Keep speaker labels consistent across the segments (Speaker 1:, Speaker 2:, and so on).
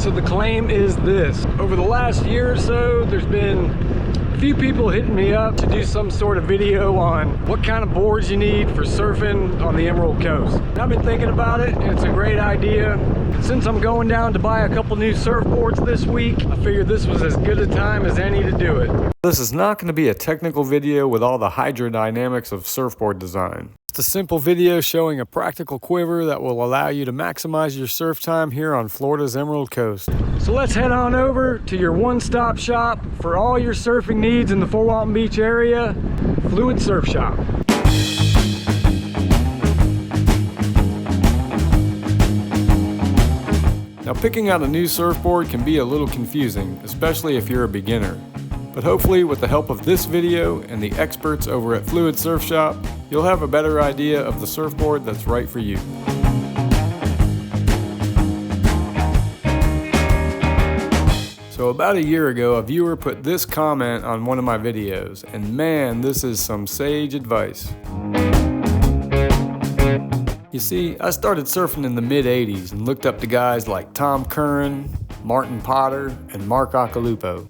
Speaker 1: So the claim is this. Over the last year or so, there's been a few people hitting me up to do some sort of video on what kind of boards you need for surfing on the Emerald Coast. I've been thinking about it, and it's a great idea. Since I'm going down to buy a couple new surfboards this week, I figured this was as good a time as any to do it. This is not going to be a technical video with all the hydrodynamics of surfboard design. It's a simple video showing a practical quiver that will allow you to maximize your surf time here on Florida's Emerald Coast. So let's head on over to your one-stop shop for all your surfing needs in the Fort Walton Beach area, Fluid Surf Shop. Now, picking out a new surfboard can be a little confusing, especially if you're a beginner. But hopefully, with the help of this video and the experts over at Fluid Surf Shop, you'll have a better idea of the surfboard that's right for you. So about a year ago, a viewer put this comment on one of my videos, and man, this is some sage advice. You see, I started surfing in the mid-'80s and looked up to guys like Tom Curran, Martin Potter, and Mark Occhilupo.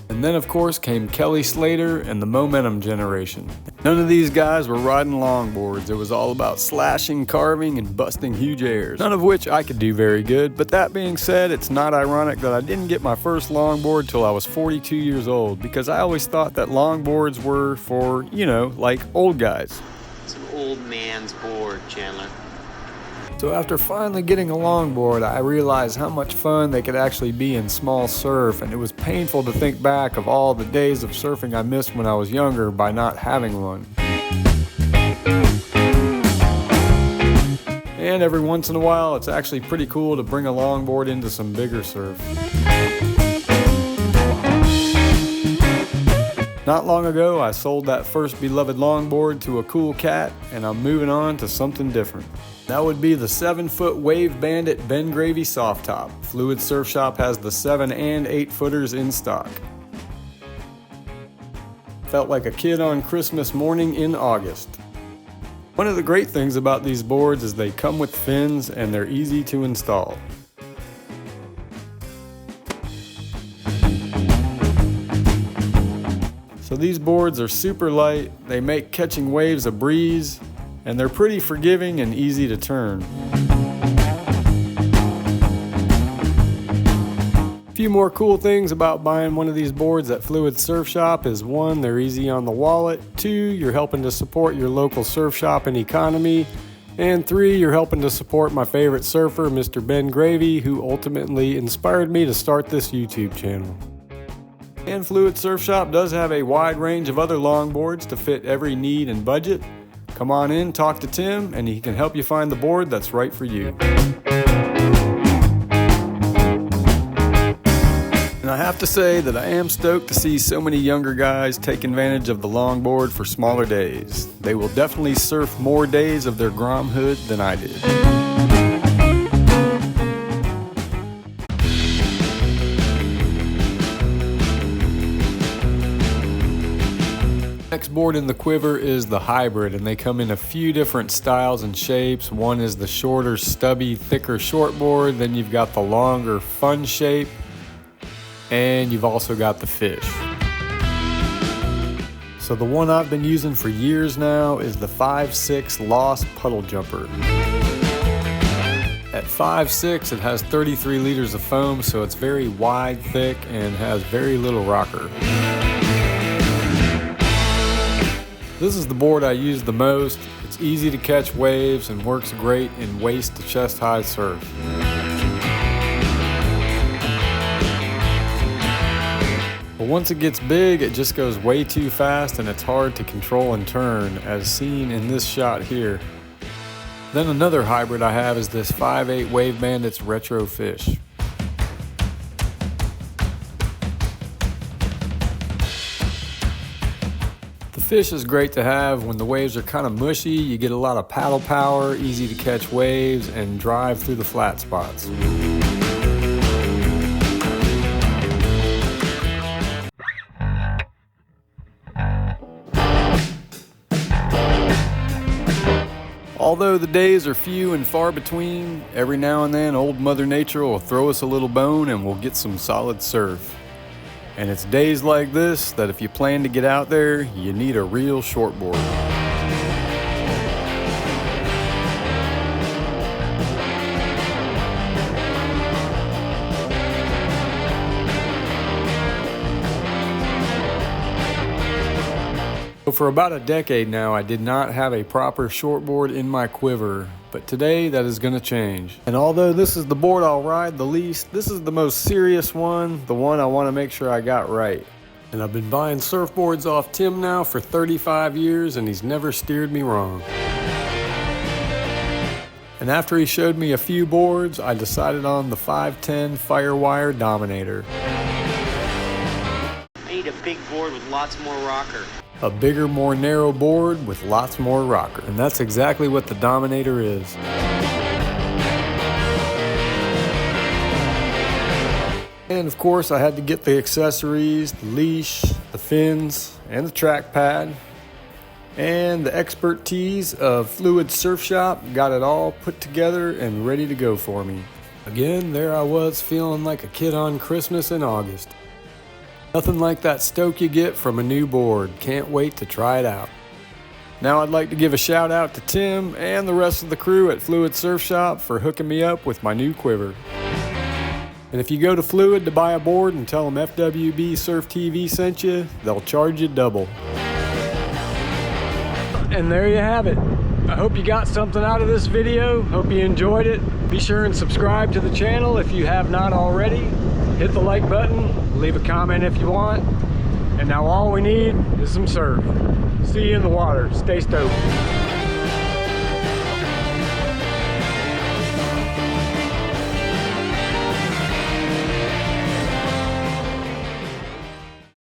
Speaker 1: And then of course came Kelly Slater and the Momentum generation. None of these guys were riding longboards. It was all about slashing, carving, and busting huge airs. None of which I could do very good, but that being said, it's not ironic that I didn't get my first longboard till I was 42 years old, because I always thought that longboards were for, you know, like old guys.
Speaker 2: It's an old man's board, Chandler.
Speaker 1: So after finally getting a longboard, I realized how much fun they could actually be in small surf, and it was painful to think back of all the days of surfing I missed when I was younger by not having one. And every once in a while, it's actually pretty cool to bring a longboard into some bigger surf. Not long ago, I sold that first beloved longboard to a cool cat, and I'm moving on to something different. That would be the 7-foot Wave Bandit Ben Gravy soft top. Fluid Surf Shop has the 7 and 8 footers in stock. Felt like a kid on Christmas morning in August. One of the great things about these boards is they come with fins and they're easy to install. So these boards are super light, they make catching waves a breeze, and they're pretty forgiving and easy to turn. A few more cool things about buying one of these boards at Fluid Surf Shop is 1, they're easy on the wallet, 2, you're helping to support your local surf shop and economy, and 3, you're helping to support my favorite surfer, Mr. Ben Gravy, who ultimately inspired me to start this YouTube channel. And Fluid Surf Shop does have a wide range of other longboards to fit every need and budget. Come on in, talk to Tim, and he can help you find the board that's right for you. And I have to say that I am stoked to see so many younger guys take advantage of the longboard for smaller days. They will definitely surf more days of their gromhood than I did. Next board in the quiver is the hybrid, and they come in a few different styles and shapes. One is the shorter, stubby, thicker shortboard, then you've got the longer, fun shape, and you've also got the fish. So the one I've been using for years now is the 5'6" Lost Puddle Jumper. At 5'6", it has 33 liters of foam, so it's very wide, thick, and has very little rocker. This is the board I use the most. It's easy to catch waves and works great in waist to chest high surf. But once it gets big, it just goes way too fast and it's hard to control and turn, as seen in this shot here. Then another hybrid I have is this 5'8" Wave Bandits Retro Fish. Fish is great to have when the waves are kind of mushy. You get a lot of paddle power, easy to catch waves, and drive through the flat spots. although the days are few and far between, every now and then old Mother Nature will throw us a little bone and we'll get some solid surf. And it's days like this that if you plan to get out there, you need a real shortboard. So for about a decade now, I did not have a proper shortboard in my quiver, but today that is going to change. And although this is the board I'll ride the least, this is the most serious one, the one I want to make sure I got right. And I've been buying surfboards off Tim now for 35 years and he's never steered me wrong. And after he showed me a few boards, I decided on the 510 Firewire Dominator.
Speaker 2: I need a big board with lots more rocker.
Speaker 1: A bigger, more narrow board with lots more rocker. And that's exactly what the Dominator is. And of course I had to get the accessories, the leash, the fins, and the track pad. And the expertise of Fluid Surf Shop got it all put together and ready to go for me. Again, there I was feeling like a kid on Christmas in August. Nothing like that stoke you get from a new board. Can't wait to try it out. Now I'd like to give a shout out to Tim and the rest of the crew at Fluid Surf Shop for hooking me up with my new quiver. And if you go to Fluid to buy a board and tell them FWB Surf TV sent you, they'll charge you double. And there you have it. I hope you got something out of this video. Hope you enjoyed it. Be sure and subscribe to the channel if you have not already. Hit the like button, leave a comment if you want. And now all we need is some surf. See you in the water. Stay stoked.